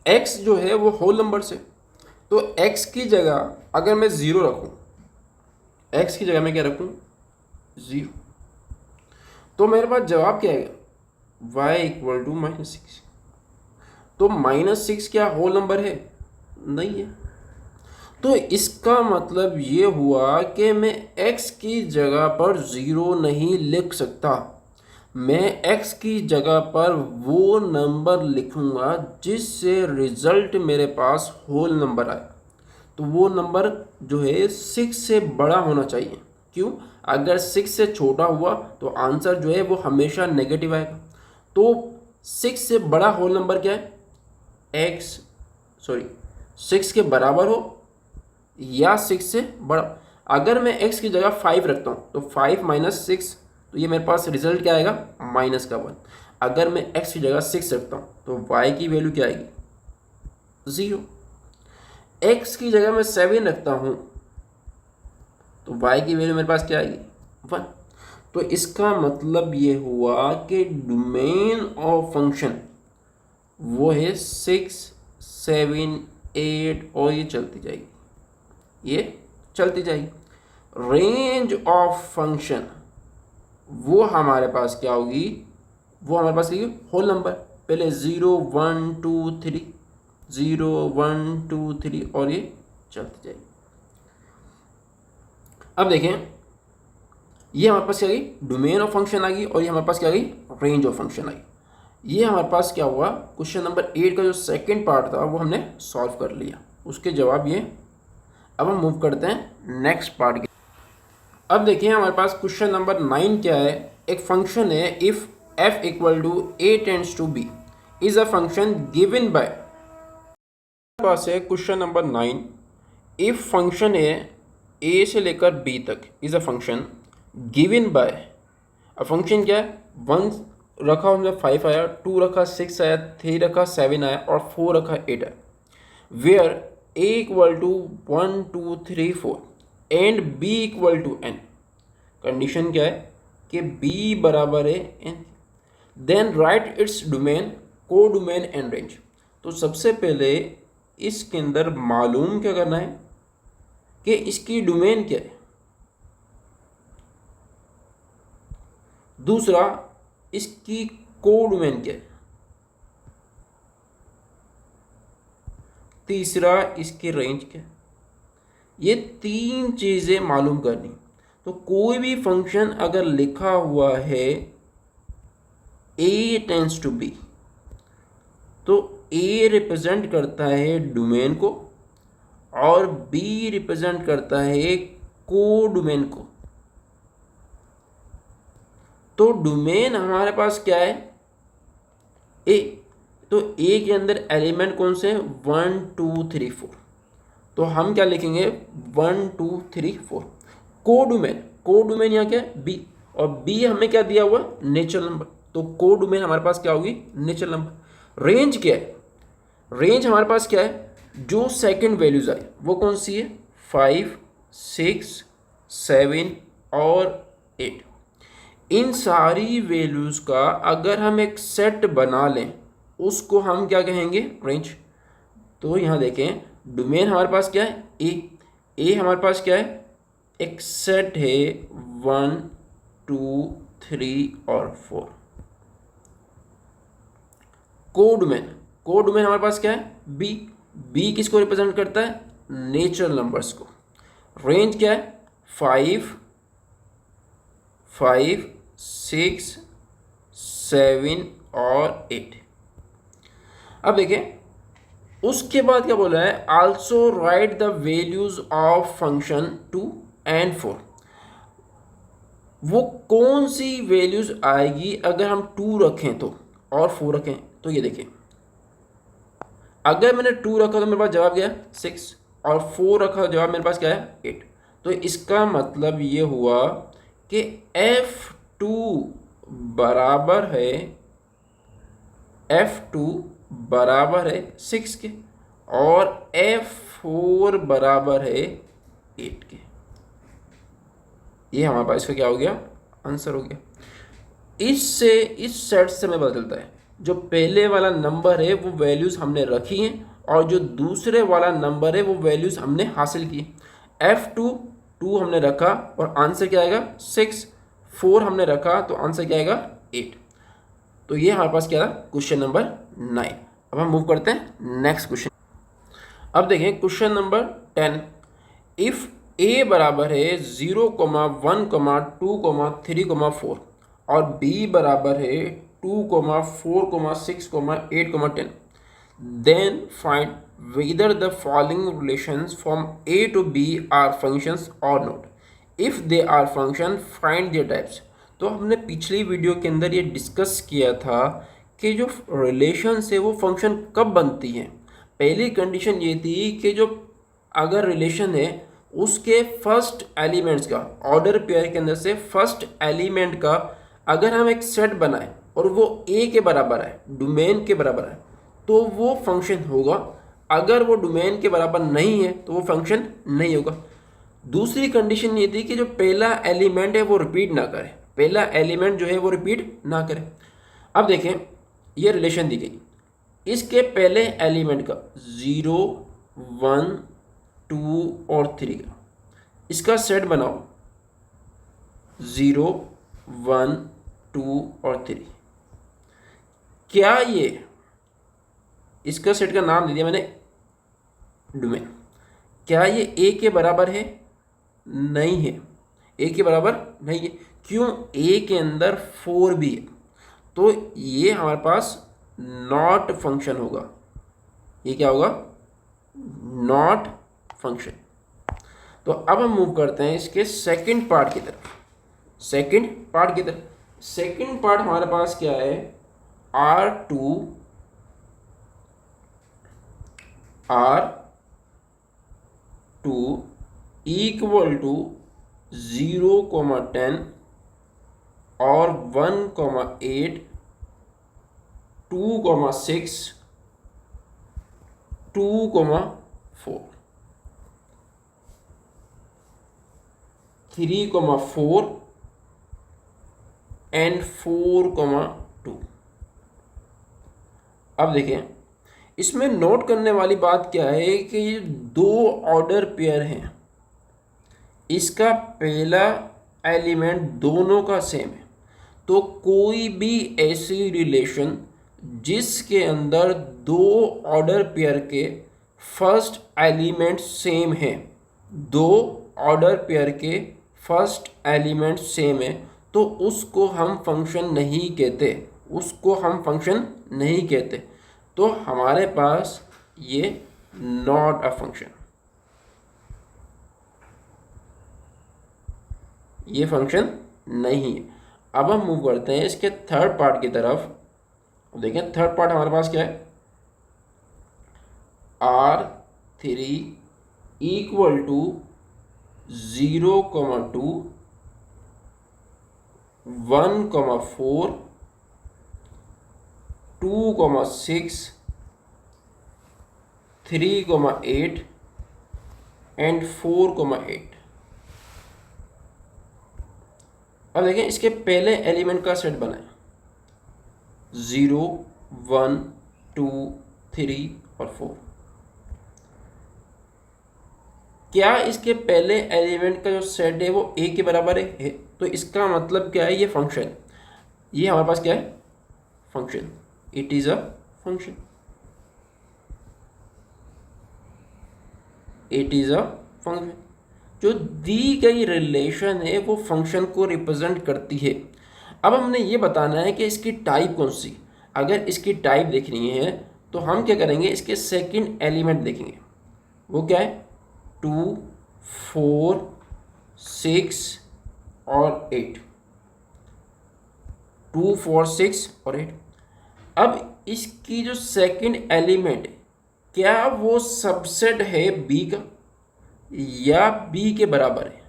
x जो है वो होल नंबर से, तो x की जगह अगर मैं 0 रखूं, x की जगह मैं क्या रखूं 0, तो मेरे पास जवाब क्या है y इक्वल टू माइनस 6। तो माइनस 6 क्या होल नंबर है, नहीं है। तो इसका मतलब ये हुआ कि मैं x की जगह पर 0 नहीं लिख सकता। मैं x की जगह पर वो नंबर लिखूंगा जिससे रिजल्ट मेरे पास होल नंबर आए। तो वो नंबर जो है 6 से बड़ा होना चाहिए। क्यों, अगर 6 से छोटा हुआ तो आंसर जो है वो हमेशा नेगेटिव आएगा। तो 6 से बड़ा होल नंबर क्या है, 6 के बराबर हो या 6 से बड़ा। अगर मैं x की जगह 5 रखता हूँ तो 5 माइनस 6, तो ये मेरे पास रिजल्ट क्या आएगा माइनस का 1। अगर मैं x की जगह 6 रखता हूँ तो y की वैल्यू क्या आएगी 0। x की जगह मैं 7 रखता हूँ तो y की वैल्यू मेरे पास क्या आएगी 1। तो इसका मतलब ये हुआ कि डोमेन ऑफ फंक्शन वो है 6 7 8 और ये चलती जाएगी। रेंज ऑफ फंक्शन वो हमारे पास क्या होगी, वो हमारे पास क्या होल नंबर, पहले 0 1 2 3 0 1 2 3 और ये चलती जाएगी। अब देखें, ये हमारे पास क्या गई डोमेन ऑफ फंक्शन आ गई, और ये हमारे पास क्या गई रेंज ऑफ फंक्शन आई। ये हमारे पास क्या हुआ, क्वेश्चन नंबर 8 का जो सेकंड पार्ट था वो हमने सॉल्व कर लिया, उसके जवाब ये। अब हम मूव करते हैं नेक्स्ट पार्ट के। अब देखिए हमारे पास क्वेश्चन नंबर 9 क्या है। एक फंक्शन है if f equal to a tends to b is a function given by. हमारे पास है क्वेश्चन नंबर 9, इफ फंक्शन है a से लेकर b तक is a function given by. अब फंक्शन क्या है, 1 रखा हमने 5 आया, 2 रखा 6 आया, 3 रखा 7 आया और 4 रखा 8 आया। Where a equal to 1 2 3 4 and b equal to n। Condition क्या है कि b बराबर है n। Then right its domain, codomain and range. तो सबसे पहले इसके अंदर मालूम क्या करना है कि इसकी डोमेन क्या है, दूसरा इसकी को डोमेन क्या है, तीसरा इसकी रेंज क्या है। ये 3 चीज़ें मालूम करनी। तो कोई भी फंक्शन अगर लिखा हुआ है a टेंड्स टू b, तो a रिप्रेजेंट करता है डोमेन को और b रिप्रेजेंट करता है को डोमेन को। तो डोमेन हमारे पास क्या है a, तो a के अंदर एलिमेंट कौन से हैं 1 2 3 4। तो हम क्या लिखेंगे 1 2 3 4। को डोमेन यहाँ क्या है b, और b हमें क्या दिया हुआ नेचुरल नंबर, तो को डोमेन हमारे पास क्या होगी नेचुरल नंबर। रेंज क्या है, रेंज हमारे पास क्या है, जो सेकंड वैल्यूज आई वो कौन सी है 5 6 7 और 8। इन सारी वैल्यूज़ का अगर हम एक सेट बना लें उसको हम क्या कहेंगे, रेंज। तो यहाँ देखें डोमेन हमारे पास क्या है, ए हमारे पास क्या है, एक सेट है 1 2 3 और 4। कोडोमेन हमारे पास क्या है, बी किसको रिप्रेजेंट करता है, नेचुरल नंबर्स को। रेंज क्या है, 5 5 6 7 और 8। अब देखें उसके बाद क्या बोला है, also right the values of function 2 and 4। वो कौन सी वैल्यूज आएगी अगर हम 2 रखें तो और 4 रखें तो। ये देखें अगर मैंने 2 रखा तो मेरे पास जवाब क्या है 6 और 4 रखा तो जवाब मेरे पास क्या है 8। तो इसका मतलब ये हुआ कि F2 बराबर है F2 बराबर है 6 के और F4 बराबर है 8 के। ये हमारे पास इसका क्या हो गया, आंसर हो गया। इससे इस सेट से हमें पता चलता है जो पहले वाला नंबर है वो वैल्यूज़ हमने रखी हैं और जो दूसरे वाला नंबर है वो वैल्यूज़ हमने हासिल की। F2 2 हमने रखा और आंसर क्या आएगा 6, 4 हमने रखा तो आंसर क्या आएगा 8। तो ये हमारे पास क्या था, क्वेश्चन नंबर 9। अब हम मूव करते हैं नेक्स्ट क्वेश्चन। अब देखें क्वेश्चन नंबर 10। इफ़ ए बराबर है 0, 1, 2, 3, 4 और बी बराबर है 2, 4, 6, 8, 10, then find whether the following relations from A to B are functions or not. If they are function, find their types. तो हमने पिछली वीडियो के अंदर ये डिस्कस किया था कि जो रिलेशंस है वो फंक्शन कब बनती हैं। पहली कंडीशन ये थी कि जो अगर रिलेशन है उसके फर्स्ट एलिमेंट्स का ऑर्डर पेयर के अंदर से फर्स्ट एलिमेंट का अगर हम एक सेट बनाएं और वो ए के बराबर है, डोमेन के बराबर है, तो वो फंक्शन होगा। अगर वो डोमेन के बराबर नहीं है तो वो फंक्शन नहीं होगा। दूसरी कंडीशन ये थी कि जो पहला एलिमेंट है वो रिपीट ना करे, पहला एलिमेंट जो है वो रिपीट ना करे। अब देखें ये रिलेशन दी गई, इसके पहले एलिमेंट का 0, 1, 2 और 3 का इसका सेट बनाओ 0, 1, 2 और 3। क्या ये इसका सेट का नाम दे दिया मैंने डोमेन। क्या ये ए के बराबर है, नहीं है, ए के बराबर नहीं है। क्यों, ए के अंदर 4 भी है तो ये हमारे पास नॉट फंक्शन होगा। ये क्या होगा, नॉट फंक्शन। तो अब हम मूव करते हैं इसके सेकंड पार्ट की तरफ। सेकंड पार्ट हमारे पास क्या है, R2 इक्वल टू 0, 10 और 1, 8, 2, 6, 2, 4, 3, 4 एंड 4, 2। अब देखें इसमें नोट करने वाली बात क्या है कि ये 2 ऑर्डर पेयर हैं, इसका पहला एलिमेंट दोनों का सेम है। तो कोई भी ऐसी रिलेशन जिसके अंदर 2 ऑर्डर पेयर के फर्स्ट एलिमेंट सेम है, 2 ऑर्डर पेयर के फर्स्ट एलिमेंट सेम है, तो उसको हम फंक्शन नहीं कहते, उसको हम फंक्शन नहीं कहते। तो हमारे पास ये नॉट अ फंक्शन, ये फंक्शन नहीं है। अब हम मूव करते हैं इसके थर्ड पार्ट की तरफ। देखें थर्ड पार्ट हमारे पास क्या है, R3 इक्वल टू 0, 2, 1, 4, 2, 6, 3, 8 एंड 4, 8। अब देखें इसके पहले एलिमेंट का सेट बनाएं, 0 1 2 3 और 4। क्या इसके पहले एलिमेंट का जो सेट है वो ए के बराबर है? तो इसका मतलब क्या है, ये फंक्शन, ये हमारे पास क्या है, function, it is a function, it is a function. जो दी गई रिलेशन है वो फंक्शन को रिप्रेजेंट करती है। अब हमने ये बताना है कि इसकी टाइप कौन सी। अगर इसकी टाइप देखनी है तो हम क्या करेंगे, इसके सेकंड एलिमेंट देखेंगे, वो क्या है, 2 4 6 और 8, 2 4 6 और 8। अब इसकी जो सेकंड एलिमेंट है, क्या वो सबसेट है बी का या बी के बराबर है?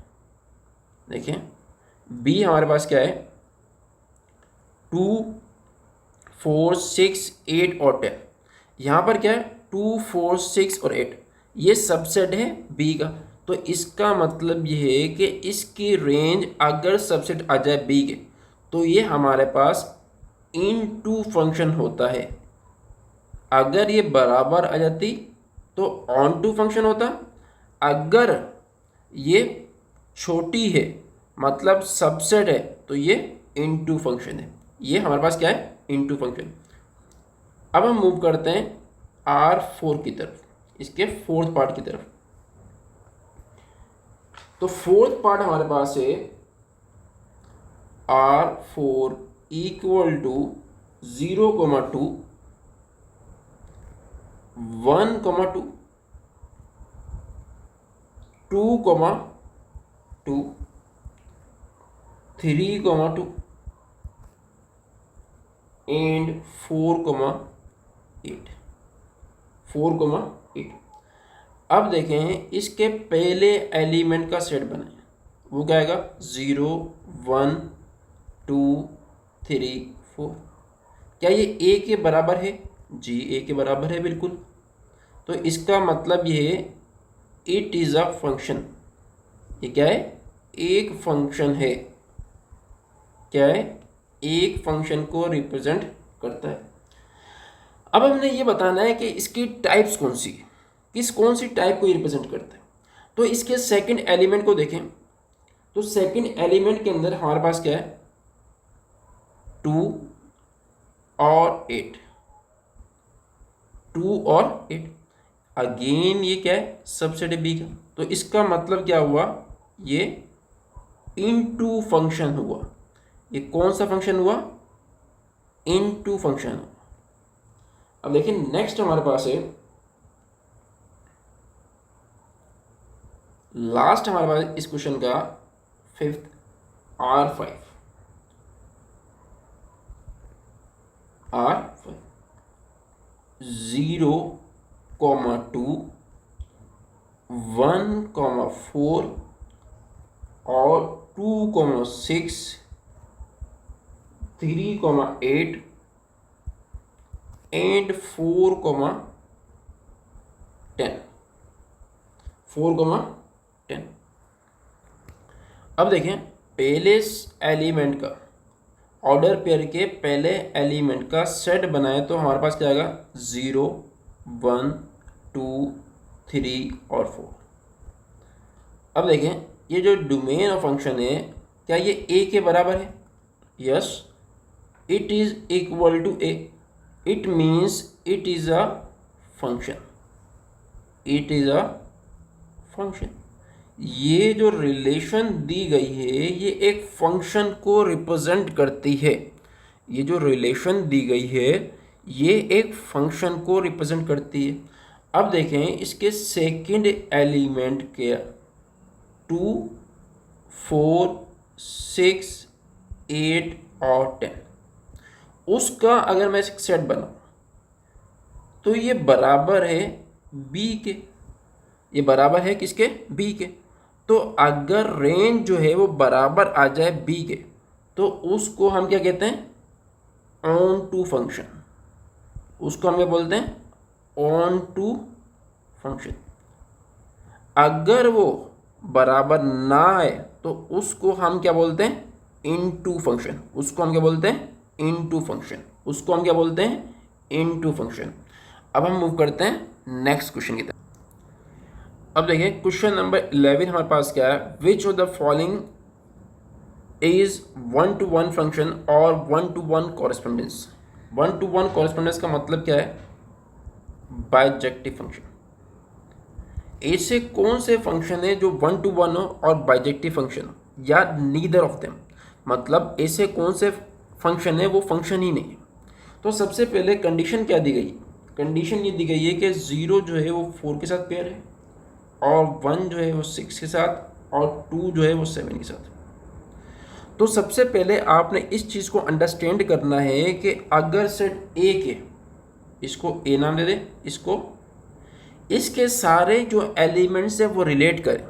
देखें बी हमारे पास क्या है, 2 4 6 8 और 10। यहाँ पर क्या है, 2 4 6 और 8, ये सबसेट है बी का। तो इसका मतलब ये है कि इसकी रेंज अगर सबसेट आ जाए बी के तो ये हमारे पास इनटू फंक्शन होता है। अगर ये बराबर आ जाती तो ऑन टू फंक्शन होता। अगर ये छोटी है मतलब सबसेट है तो ये इनटू फंक्शन है। ये हमारे पास क्या है, इनटू फंक्शन। अब हम मूव करते हैं R4 की तरफ, इसके फोर्थ पार्ट की तरफ। तो फोर्थ पार्ट हमारे पास है R4 इक्वल टू 0, 2 1, 2 2, 2 3, 2 एंड 4, 8, 4, 8। अब देखें इसके पहले एलिमेंट का सेट बनाएं, वो क्या आएगा, 0 1 2 3 4। क्या ये ए के बराबर है? जी ए के बराबर है बिल्कुल। तो इसका मतलब ये है इट इज़ अ फंक्शन। ये क्या है, एक फंक्शन है। क्या है, एक फंक्शन को रिप्रेजेंट करता है। अब हमने ये बताना है कि इसकी टाइप्स कौन सी, कौन सी टाइप को रिप्रेजेंट करता है। तो इसके सेकंड एलिमेंट को देखें, तो सेकंड एलिमेंट के अंदर हमारे पास क्या है, 2 और 8, 2 और 8। अगेन ये क्या है, सबसेट है बी का। तो इसका मतलब क्या हुआ, ये इनटू फंक्शन हुआ। ये कौन सा फंक्शन हुआ, इनटू फंक्शन हुआ। अब देखिए नेक्स्ट हमारे पास है, लास्ट हमारे पास इस क्वेश्चन का फिफ्थ, R5 0, 2 1, 4 और 2, 6 3, 8 एंड 4, 10, 4, 10। अब देखें पहले एलिमेंट का, ऑर्डर पेयर के पहले एलिमेंट का सेट बनाए तो हमारे पास क्या आएगा, 0 1 2 3 और 4। अब देखें ये जो डोमेन ऑफ फंक्शन है, क्या ये ए के बराबर है? Yes, it is equal to a. It means it is a function, it is a function. ये जो रिलेशन दी गई है ये एक फंक्शन को रिप्रेजेंट करती है। ये जो रिलेशन दी गई है ये एक फंक्शन को रिप्रेजेंट करती है। अब देखें इसके सेकंड एलिमेंट के 2 4 6 8 और 10, उसका अगर मैं सेट बनाऊं तो ये बराबर है बी के। ये बराबर है किसके, बी के। तो अगर रेंज जो है वो बराबर आ जाए बी के तो उसको हम क्या कहते हैं, ऑन टू फंक्शन। उसको हम क्या बोलते हैं, ऑन टू फंक्शन। अगर वो बराबर ना आए तो उसको हम क्या बोलते हैं, इनटू फंक्शन, उसको हम क्या बोलते हैं, इनटू फंक्शन, उसको हम क्या बोलते हैं, इनटू फंक्शन। अब हम मूव करते हैं नेक्स्ट क्वेश्चन की तरफ। अब देखिए क्वेश्चन नंबर 11 हमारे पास क्या है, which of the following is 1-to-1 function और 1-to-1 कॉरेस्पोंडेंस। 1-to-1 कॉरेस्पोंडेंस का मतलब क्या है, बाइजेक्टिव फंक्शन। ऐसे कौन से फंक्शन है जो 1-to-1 हो और बाइजेक्टिव फंक्शन हो, या नीदर ऑफ देम, मतलब ऐसे कौन से फंक्शन है वो फंक्शन ही नहीं है। तो सबसे पहले कंडीशन क्या दी गई, कंडीशन ये दी गई है कि 0 जो है वो 4 के साथ पेयर है, और 1 जो है वो 6 के साथ, और 2 जो है वो 7 के साथ। तो सबसे पहले आपने इस चीज़ को अंडरस्टैंड करना है कि अगर सेट ए के, इसको ए नाम दे दे, इसको, इसके सारे जो एलिमेंट्स है वो रिलेट करें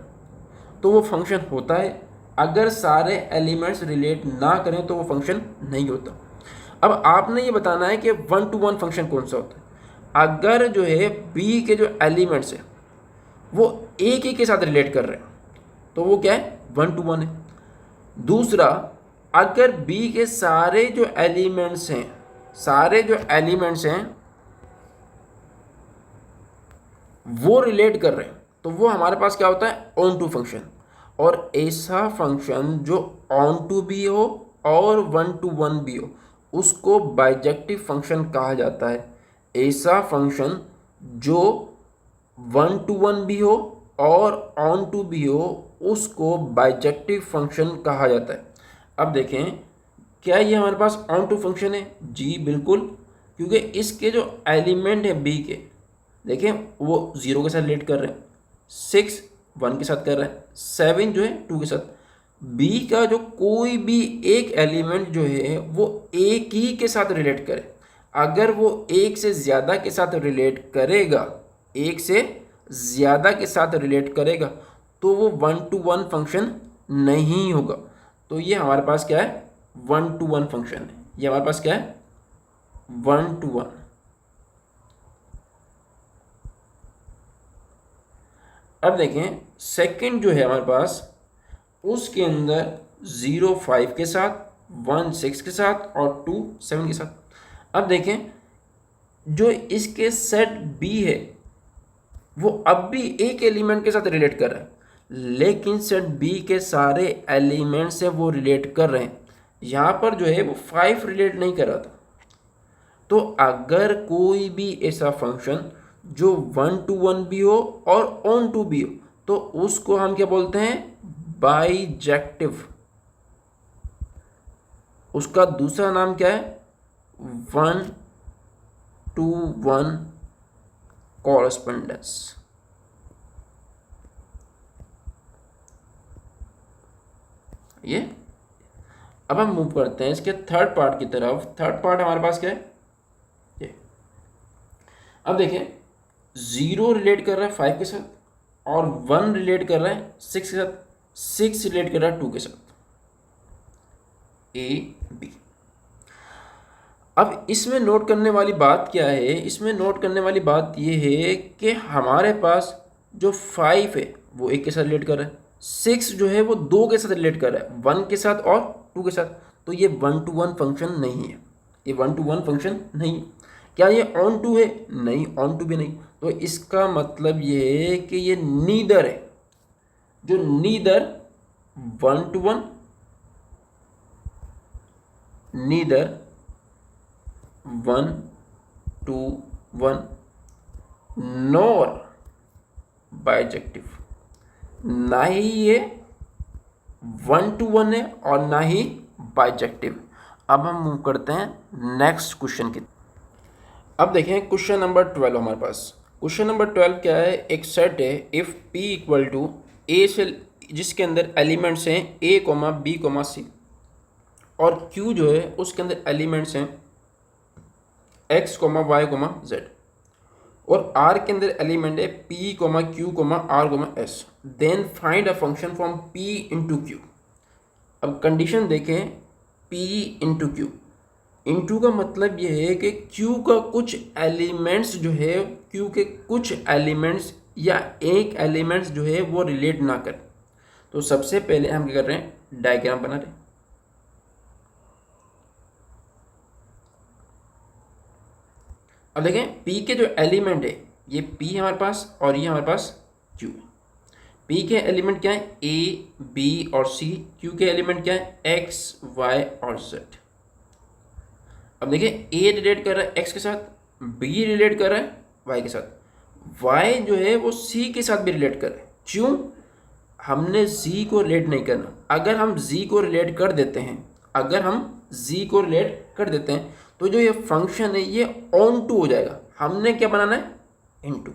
तो वो फंक्शन होता है, अगर सारे एलिमेंट्स रिलेट ना करें तो वो फंक्शन नहीं होता। अब आपने ये बताना है कि 1-to-1 फंक्शन कौन सा होता है, अगर जो है बी के जो एलिमेंट्स है वो ए के साथ रिलेट कर रहे हैं तो वो क्या है, 1-to-1 है। दूसरा, अगर बी के सारे जो एलिमेंट्स हैं, सारे जो एलिमेंट्स हैं वो रिलेट कर रहे हैं तो वो हमारे पास क्या होता है, ऑन टू फंक्शन। और ऐसा फंक्शन जो ऑन टू भी हो और 1-to-1 भी हो उसको बाइजेक्टिव फंक्शन कहा जाता है। ऐसा फंक्शन जो 1-to-1 भी हो और ऑन टू भी हो उसको बाइजेक्टिव फंक्शन कहा जाता है। अब देखें, क्या ये हमारे पास ऑन टू फंक्शन है, जी बिल्कुल, क्योंकि इसके जो एलिमेंट है बी के, देखें वो 0 के साथ रिलेट कर रहे हैं, 6 1 के साथ कर रहा है, 7 जो है 2 के साथ। बी का जो कोई भी एक एलिमेंट जो है वो एक ही के साथ रिलेट करे, अगर वो एक से ज़्यादा के साथ रिलेट करेगा, एक से ज़्यादा के साथ रिलेट करेगा तो वो 1-to-1 फंक्शन नहीं होगा। तो ये हमारे पास क्या है, 1-to-1 फंक्शन है। ये हमारे पास क्या है, 1-to-1। अब देखें सेकंड जो है हमारे पास, उसके अंदर 0 5 के साथ, 1 6 के साथ और 2 7 के साथ। अब देखें जो इसके सेट बी है वो अब भी एक एलिमेंट के साथ रिलेट कर रहा है, लेकिन सेट बी के सारे एलिमेंट से वो रिलेट कर रहे हैं। यहाँ पर जो है वो 5 रिलेट नहीं कर रहा था। तो अगर कोई भी ऐसा फंक्शन जो 1-to-1 भी हो और ऑन टू भी हो तो उसको हम क्या बोलते हैं, बाइजेक्टिव। उसका दूसरा नाम क्या है, 1-to-1 कॉरेस्पोंडेंस। ये अब हम मूव करते हैं इसके थर्ड पार्ट की तरफ। थर्ड पार्ट हमारे पास क्या है, ये। अब देखें 0 रिलेट कर रहा है 5 के साथ और 1 रिलेट कर रहा है 6 के साथ, 6 रिलेट कर रहा है 2 के साथ, ए बी। अब इसमें नोट करने वाली बात क्या है, इसमें नोट करने वाली बात ये है कि हमारे पास जो 5 है वो 1 के साथ रिलेट कर रहा है, 6 जो है वो 2 के साथ रिलेट कर रहा है, 1 के साथ और 2 के साथ। तो ये 1-to-1 फंक्शन नहीं है, ये 1-to-1 फंक्शन नहीं। क्या ये ऑन टू है, नहीं, ऑन टू भी नहीं। तो इसका मतलब ये है कि ये नीदर है, जो neither 1-to-1, neither 1-to-1 nor bijective. ना ही ये 1-to-1 है और ना ही बाइजेक्टिव। अब हम मूव करते हैं नेक्स्ट क्वेश्चन की। अब देखें क्वेश्चन नंबर 12 हमारे पास। क्वेश्चन नंबर 12 क्या है, एक सेट है इफ़ P इक्वल टू ए से, जिसके अंदर एलिमेंट्स हैं A, B, C, और Q जो है उसके अंदर एलिमेंट्स हैं X, Y, Z, और R के अंदर एलिमेंट है P, Q, R, S। Then find a function from P into Q। अब कंडीशन देखें, P इंटू Q। इंटू का मतलब ये है कि Q का कुछ एलिमेंट्स जो है, Q के कुछ एलिमेंट्स या एक एलिमेंट्स जो है वो रिलेट ना करें। तो सबसे पहले हम क्या कर रहे हैं, डायग्राम बना रहे हैं। अब देखें पी के जो एलिमेंट है, ये पी है हमारे पास और ये हमारे पास क्यू है। पी के एलिमेंट क्या है, ए बी और सी। क्यू के एलिमेंट क्या है, एक्स वाई और जेड। अब देखिए ए रिलेट कर रहा है एक्स के साथ, बी रिलेट कर रहा है वाई के साथ, वाई जो है वो सी के साथ भी रिलेट कर रहा है। क्यों, हमने जी को रिलेट नहीं करना। अगर हम जी को रिलेट कर देते हैं, अगर हम जी को रिलेट कर देते हैं तो जो ये फंक्शन है ये ऑन टू हो जाएगा। हमने क्या बनाना है, इनटू,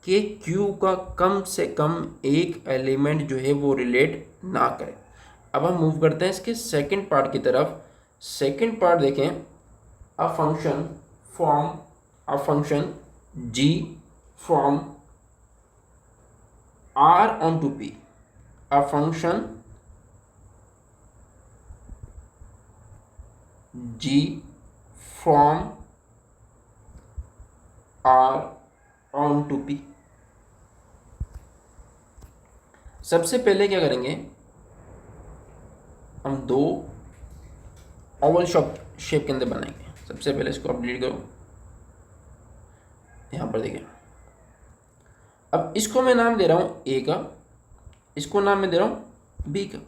कि क्यू का कम से कम एक एलिमेंट जो है वो रिलेट ना करे। अब हम मूव करते हैं इसके सेकंड पार्ट की तरफ। सेकंड पार्ट देखें, a function from, a function g from R onto P, a function g from r on to p। सबसे पहले क्या करेंगे, हम दो ओवल शेप के अंदर बनाएंगे। सबसे पहले इसको आप डिलीट करो, यहाँ पर देखिए। अब इसको मैं नाम दे रहा हूँ ए का, इसको नाम मैं दे रहा हूँ बी का,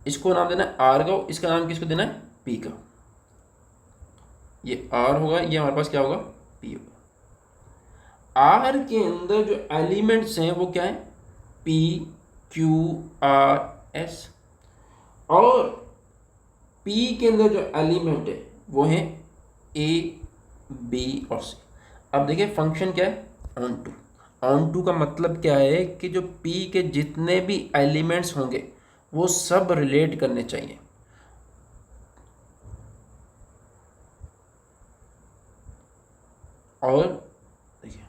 इसको नाम देना है आर का, इसका नाम किसको देना है, पी का। ये आर होगा, ये हमारे पास क्या होगा, पी होगा। आर के अंदर जो एलिमेंट्स हैं वो क्या है, पी क्यू आर एस, और पी के अंदर जो एलिमेंट है वो है ए बी और सी। अब देखिए फंक्शन क्या है, ऑन टू। ऑन टू का मतलब क्या है कि जो पी के जितने भी एलिमेंट्स होंगे वो सब रिलेट करने चाहिए। और देखिए,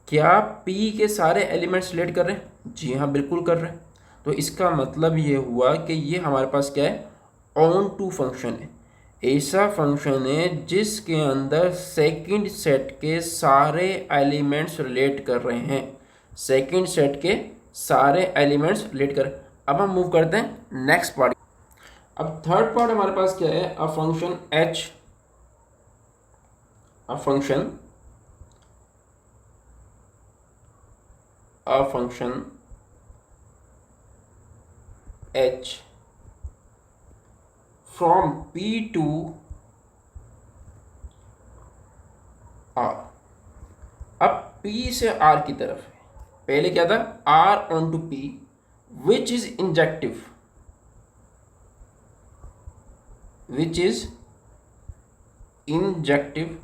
क्या पी के सारे एलिमेंट्स रिलेट कर रहे हैं, जी हाँ बिल्कुल कर रहे हैं। तो इसका मतलब ये हुआ कि ये हमारे पास क्या है, ऑन टू फंक्शन है। ऐसा फंक्शन है जिसके अंदर सेकंड सेट के सारे एलिमेंट्स रिलेट कर रहे हैं, सेकंड सेट के सारे एलिमेंट्स रिलेट कर। अब हम मूव करते हैं नेक्स्ट पार्ट। अब थर्ड पार्ट हमारे पास क्या है, a function H, a function h from P to R। अब P से R की तरफ है। पहले क्या था, R on to P which is injective, which is injective.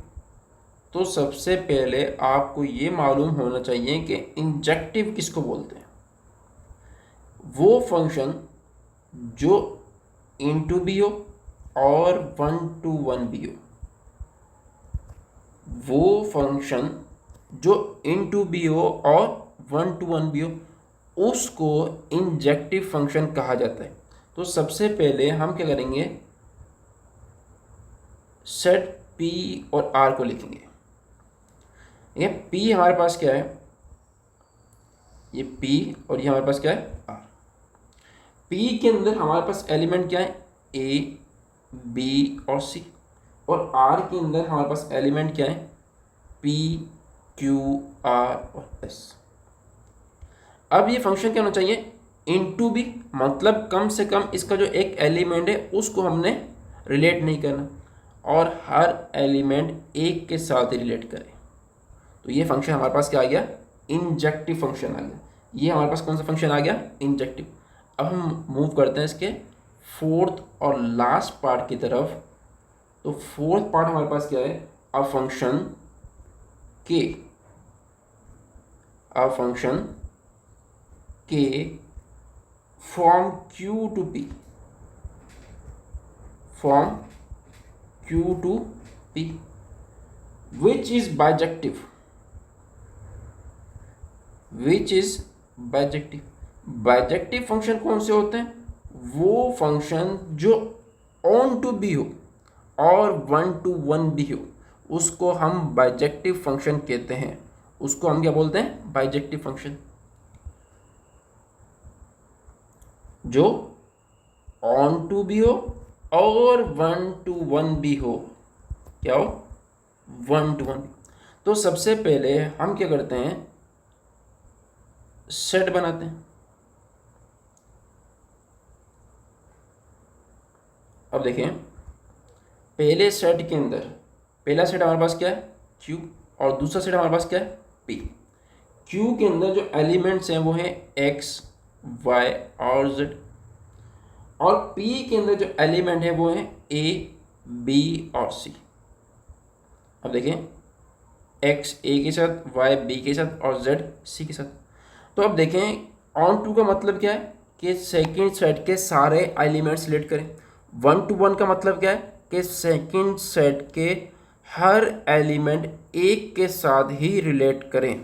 तो सबसे पहले आपको ये मालूम होना चाहिए कि इंजेक्टिव किसको बोलते हैं। वो फंक्शन जो इनटू भी हो और 1 to 1 भी हो, वो फंक्शन जो इनटू भी हो और 1 to 1 भी हो, उसको इंजेक्टिव फंक्शन कहा जाता है। तो सबसे पहले हम क्या करेंगे, सेट पी और आर को लिखेंगे। ठीक है, पी हमारे पास क्या है, ये पी, और ये हमारे पास क्या है, आर। पी के अंदर हमारे पास एलिमेंट क्या है, ए बी और सी, और आर के अंदर हमारे पास एलिमेंट क्या है, पी क्यू आर और एस। अब ये फंक्शन क्या होना चाहिए, इनटू बी, मतलब कम से कम इसका जो एक एलिमेंट है उसको हमने रिलेट नहीं करना, और हर एलिमेंट एक के साथ ही रिलेट करें। तो ये फंक्शन हमारे पास क्या आ गया, इंजेक्टिव फंक्शन आ गया। ये हमारे पास कौन सा फंक्शन आ गया, इंजेक्टिव। अब हम मूव करते हैं इसके फोर्थ और लास्ट पार्ट की तरफ। तो फोर्थ पार्ट हमारे पास क्या है, a function k, a function k from Q to P, from Q to P which is bijective, which is bijective. Bijective function कौन से होते हैं, वो फंक्शन जो ऑन टू बी हो और 1 to 1 भी हो, उसको हम बाइजेक्टिव फंक्शन कहते हैं। उसको हम क्या बोलते हैं, बाइजेक्टिव फंक्शन। जो ऑन टू भी हो और 1 to 1 भी हो, क्या हो, 1 to 1। तो सबसे पहले हम क्या करते हैं, सेट बनाते हैं। अब देखें, पहले सेट के अंदर पहला सेट हमारे पास क्या है, Q, और दूसरा सेट हमारे पास क्या है, P। Q के अंदर जो एलिमेंट्स हैं वो हैं X, Y और Z, और P के अंदर जो एलिमेंट है वो हैं A, B और C। अब देखें, X A के साथ, Y B के साथ और Z C के साथ। तो अब देखें, ऑन टू का मतलब क्या है कि सेकंड सेट के सारे एलिमेंट्स सिलेक्ट करें। 1 to 1 का मतलब क्या है कि सेकंड सेट के हर एलिमेंट एक के साथ ही रिलेट करें,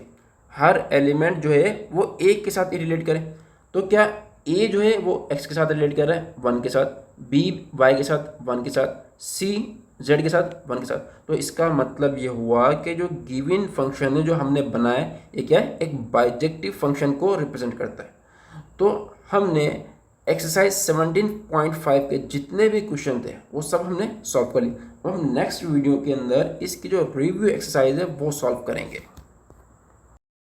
हर एलिमेंट जो है वो एक के साथ ही रिलेट करें। तो क्या A जो है वो X के साथ रिलेट कर रहा है 1 के साथ, B Y के साथ 1 के साथ, C Z के साथ 1 के साथ। तो इसका मतलब ये हुआ कि जो गिवन फंक्शन है जो हमने बनाया ये क्या है, एक बाइजेक्टिव फंक्शन को रिप्रेजेंट करता है। तो हमने एक्सरसाइज 17.5 के जितने भी क्वेश्चन थे वो सब हमने सॉल्व कर लिए। अब हम नेक्स्ट वीडियो के अंदर इसकी जो रिव्यू एक्सरसाइज है वो सॉल्व करेंगे।